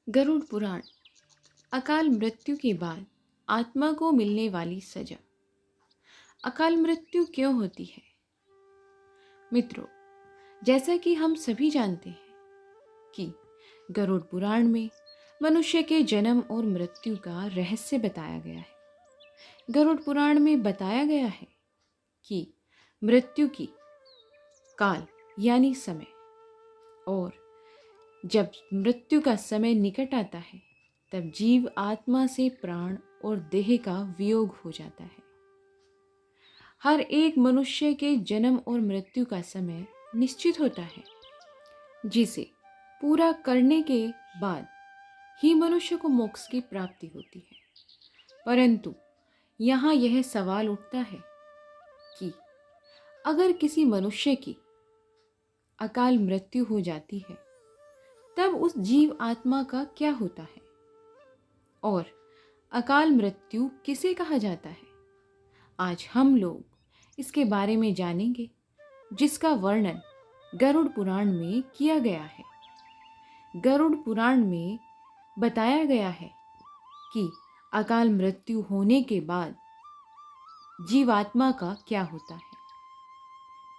गरुड़ पुराण। अकाल मृत्यु के बाद आत्मा को मिलने वाली सजा। अकाल मृत्यु क्यों होती है? मित्रों, जैसा कि हम सभी जानते हैं कि गरुड़ पुराण में मनुष्य के जन्म और मृत्यु का रहस्य बताया गया है। गरुड़ पुराण में बताया गया है कि मृत्यु की काल यानी समय, और जब मृत्यु का समय निकट आता है तब जीव आत्मा से प्राण और देह का वियोग हो जाता है। हर एक मनुष्य के जन्म और मृत्यु का समय निश्चित होता है, जिसे पूरा करने के बाद ही मनुष्य को मोक्ष की प्राप्ति होती है। परंतु यहाँ यह सवाल उठता है कि अगर किसी मनुष्य की अकाल मृत्यु हो जाती है तब उस जीव आत्मा का क्या होता है, और अकाल मृत्यु किसे कहा जाता है? आज हम लोग इसके बारे में जानेंगे, जिसका वर्णन गरुड़ पुराण में किया गया है। गरुड़ पुराण में बताया गया है कि अकाल मृत्यु होने के बाद जीवात्मा का क्या होता है,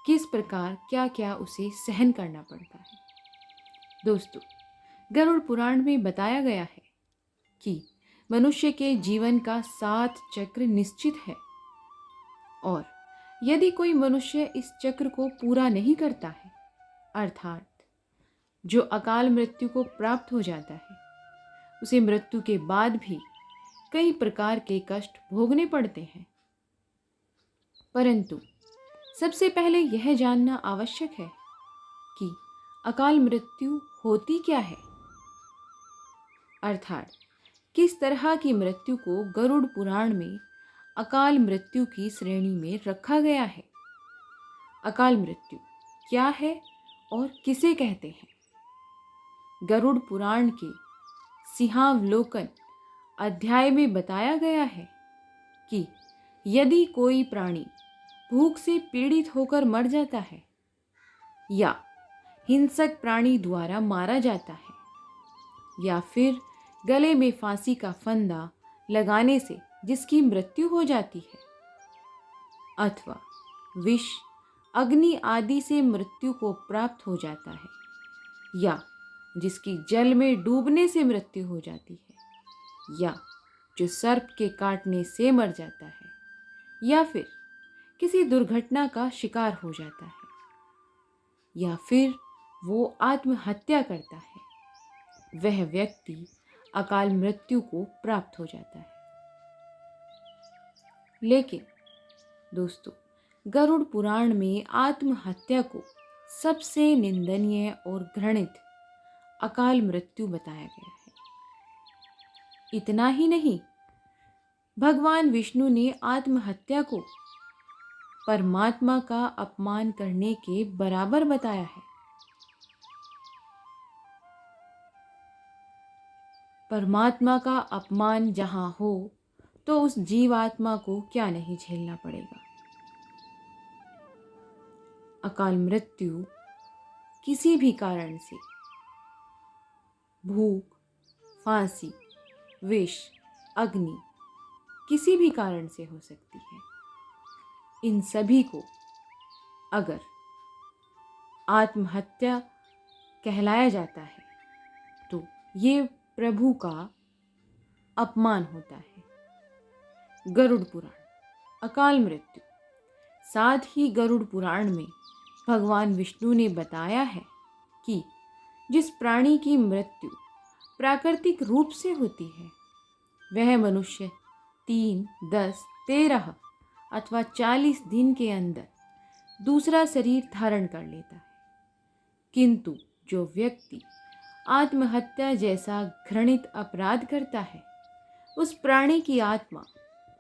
किस प्रकार क्या क्या उसे सहन करना पड़ता है। दोस्तों, गरुड़ पुराण में बताया गया है कि मनुष्य के जीवन का 7 चक्र निश्चित है, और यदि कोई मनुष्य इस चक्र को पूरा नहीं करता है, अर्थात जो अकाल मृत्यु को प्राप्त हो जाता है, उसे मृत्यु के बाद भी कई प्रकार के कष्ट भोगने पड़ते हैं। परंतु सबसे पहले यह जानना आवश्यक है कि अकाल मृत्यु होती क्या है, अर्थात किस तरह की मृत्यु को गरुड़ पुराण में अकाल मृत्यु की श्रेणी में रखा गया है। अकाल मृत्यु क्या है और किसे कहते हैं? गरुड़ पुराण के सिंहावलोकन अध्याय में बताया गया है कि यदि कोई प्राणी भूख से पीड़ित होकर मर जाता है या हिंसक प्राणी द्वारा मारा जाता है, या फिर गले में फांसी का फंदा लगाने से जिसकी मृत्यु हो जाती है, अथवा विष, अग्नि आदि से मृत्यु को प्राप्त हो जाता है, या जिसकी जल में डूबने से मृत्यु हो जाती है, या जो सर्प के काटने से मर जाता है, या फिर किसी दुर्घटना का शिकार हो जाता है, या फिर वो आत्महत्या करता है, वह व्यक्ति अकाल मृत्यु को प्राप्त हो जाता है। लेकिन दोस्तों, गरुड़ पुराण में आत्महत्या को सबसे निंदनीय और घृणित अकाल मृत्यु बताया गया है। इतना ही नहीं, भगवान विष्णु ने आत्महत्या को परमात्मा का अपमान करने के बराबर बताया है। परमात्मा का अपमान जहां हो तो उस जीवात्मा को क्या नहीं झेलना पड़ेगा। अकाल मृत्यु किसी भी कारण से, भूख, फांसी, विष, अग्नि, किसी भी कारण से हो सकती है। इन सभी को अगर आत्महत्या कहलाया जाता है तो ये प्रभु का अपमान होता है। गरुड़ पुराण अकाल मृत्यु। साथ ही गरुड़ पुराण में भगवान विष्णु ने बताया है कि जिस प्राणी की मृत्यु प्राकृतिक रूप से होती है, वह मनुष्य 3, 10, 13 अथवा 40 दिन के अंदर दूसरा शरीर धारण कर लेता है। किंतु जो व्यक्ति आत्महत्या जैसा घृणित अपराध करता है, उस प्राणी की आत्मा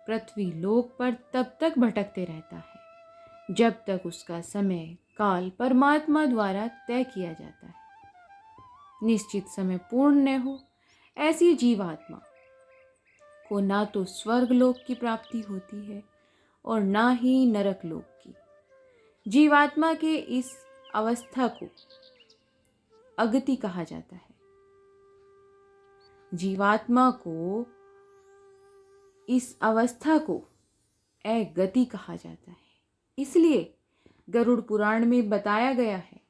पृथ्वी लोक पर तब तक भटकते रहता है जब तक उसका समय काल परमात्मा द्वारा तय किया जाता है। निश्चित समय पूर्ण न हो, ऐसी जीवात्मा को ना तो स्वर्गलोक की प्राप्ति होती है और ना ही नरक लोक की। जीवात्मा के इस अवस्था को अगति कहा जाता है। जीवात्मा को, इस अवस्था को अगति कहा जाता है। इसलिए गरुड़ पुराण में बताया गया है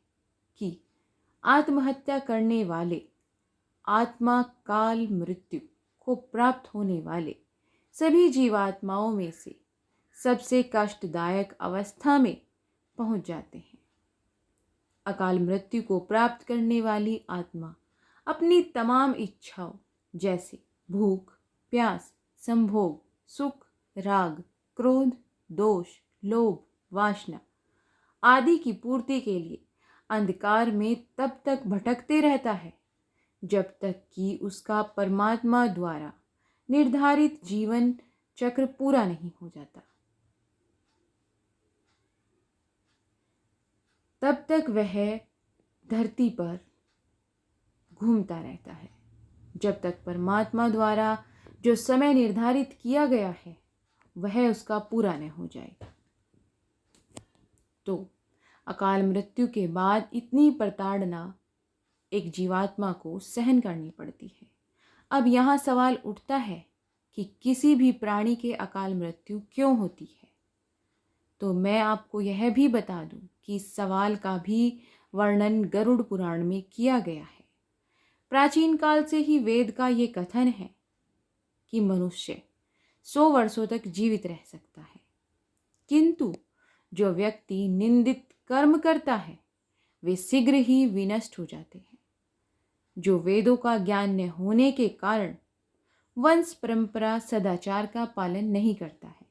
कि आत्महत्या करने वाले, आत्मा काल मृत्यु को प्राप्त होने वाले सभी जीवात्माओं में से सबसे कष्टदायक अवस्था में पहुंच जाते हैं। अकाल मृत्यु को प्राप्त करने वाली आत्मा अपनी तमाम इच्छाओं जैसे भूख, प्यास, संभोग, सुख, राग, क्रोध, दोष, लोभ, वासना आदि की पूर्ति के लिए अंधकार में तब तक भटकते रहता है जब तक कि उसका परमात्मा द्वारा निर्धारित जीवन चक्र पूरा नहीं हो जाता। तब तक वह धरती पर घूमता रहता है जब तक परमात्मा द्वारा जो समय निर्धारित किया गया है वह उसका पूरा न हो जाए। तो अकाल मृत्यु के बाद इतनी प्रताड़ना एक जीवात्मा को सहन करनी पड़ती है। अब यहाँ सवाल उठता है कि किसी भी प्राणी के अकाल मृत्यु क्यों होती है। तो मैं आपको यह भी बता दूं कि इस सवाल का भी वर्णन गरुड़ पुराण में किया गया है। प्राचीन काल से ही वेद का ये कथन है कि मनुष्य 100 वर्षों तक जीवित रह सकता है, किंतु जो व्यक्ति निंदित कर्म करता है वे शीघ्र ही विनष्ट हो जाते हैं। जो वेदों का ज्ञान न होने के कारण वंश परंपरा सदाचार का पालन नहीं करता है,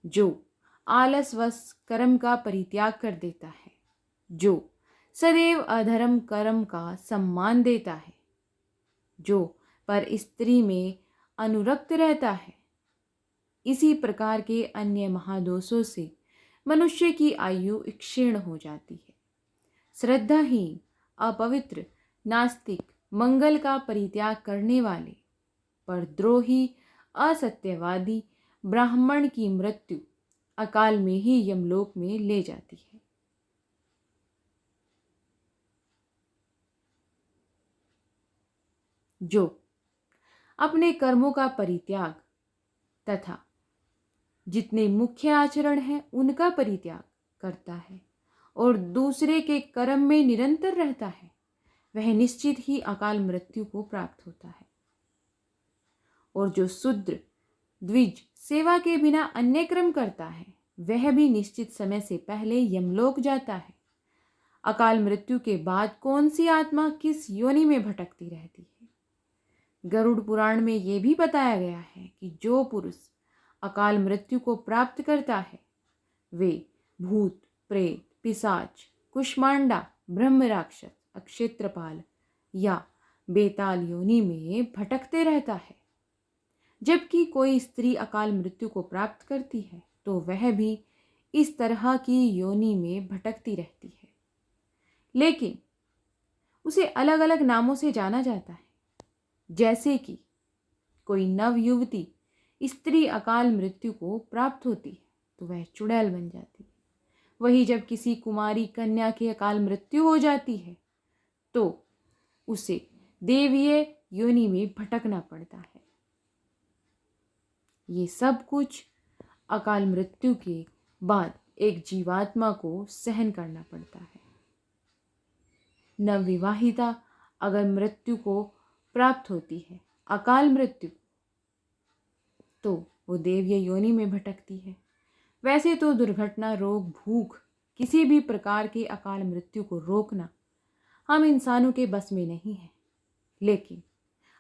जो आलसवश कर्म का परित्याग कर देता है, जो सदैव अधर्म कर्म का सम्मान देता है, जो पर स्त्री में अनुरक्त रहता है, इसी प्रकार के अन्य महादोषों से मनुष्य की आयु क्षीण हो जाती है। श्रद्धाहीन, अपवित्र, नास्तिक, मंगल का परित्याग करने वाले, परद्रोही, असत्यवादी ब्राह्मण की मृत्यु अकाल में ही यमलोक में ले जाती है। जो अपने कर्मों का परित्याग तथा जितने मुख्य आचरण हैं उनका परित्याग करता है और दूसरे के कर्म में निरंतर रहता है, वह निश्चित ही अकाल मृत्यु को प्राप्त होता है। और जो शूद्र, द्विज, सेवा के बिना अन्य कर्म करता है वह भी निश्चित समय से पहले यमलोक जाता है। अकाल मृत्यु के बाद कौन सी आत्मा किस योनि में भटकती रहती है? गरुड़ पुराण में यह भी बताया गया है कि जो पुरुष अकाल मृत्यु को प्राप्त करता है वे भूत, प्रेत, पिशाच, कुष्मांडा, ब्रह्म राक्षस, अक्षेत्रपाल या बेताल योनि में भटकते रहता है। जबकि कोई स्त्री अकाल मृत्यु को प्राप्त करती है तो वह भी इस तरह की योनि में भटकती रहती है, लेकिन उसे अलग अलग नामों से जाना जाता है। जैसे कि कोई नव युवती स्त्री अकाल मृत्यु को प्राप्त होती है तो वह चुड़ैल बन जाती है। वही जब किसी कुमारी कन्या की अकाल मृत्यु हो जाती है तो उसे देवीय योनि में भटकना पड़ता है। ये सब कुछ अकाल मृत्यु के बाद एक जीवात्मा को सहन करना पड़ता है। नवविवाहिता अगर मृत्यु को प्राप्त होती है अकाल मृत्यु, तो वो देवीय योनि में भटकती है। वैसे तो दुर्घटना, रोग, भूख, किसी भी प्रकार के अकाल मृत्यु को रोकना हम इंसानों के बस में नहीं है, लेकिन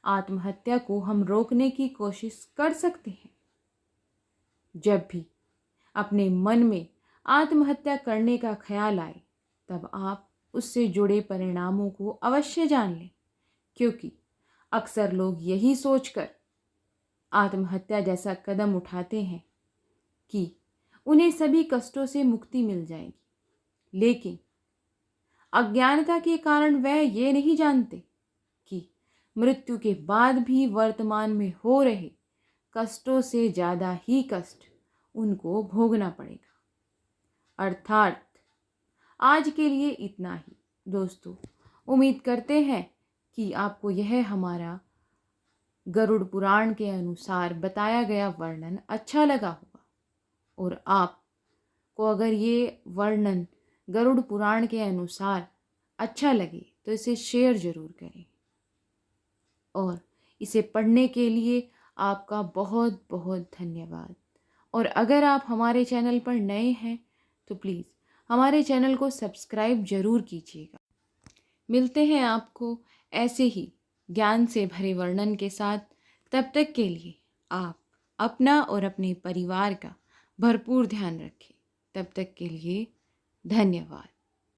आत्महत्या को हम रोकने की कोशिश कर सकते हैं। जब भी अपने मन में आत्महत्या करने का ख्याल आए तब आप उससे जुड़े परिणामों को अवश्य जान लें, क्योंकि अक्सर लोग यही सोचकर आत्महत्या जैसा कदम उठाते हैं कि उन्हें सभी कष्टों से मुक्ति मिल जाएगी, लेकिन अज्ञानता के कारण वह ये नहीं जानते कि मृत्यु के बाद भी वर्तमान में हो रहे कष्टों से ज़्यादा ही कष्ट उनको भोगना पड़ेगा। अर्थात आज के लिए इतना ही दोस्तों। उम्मीद करते हैं कि आपको यह हमारा गरुड़ पुराण के अनुसार बताया गया वर्णन अच्छा लगा होगा और आपको अगर ये वर्णन गरुड़ पुराण के अनुसार अच्छा लगे तो इसे शेयर ज़रूर करें और इसे पढ़ने के लिए आपका बहुत बहुत धन्यवाद। और अगर आप हमारे चैनल पर नए हैं तो प्लीज़ हमारे चैनल को सब्सक्राइब ज़रूर कीजिएगा। मिलते हैं आपको ऐसे ही ज्ञान से भरे वर्णन के साथ। तब तक के लिए आप अपना और अपने परिवार का भरपूर ध्यान रखें। तब तक के लिए धन्यवाद।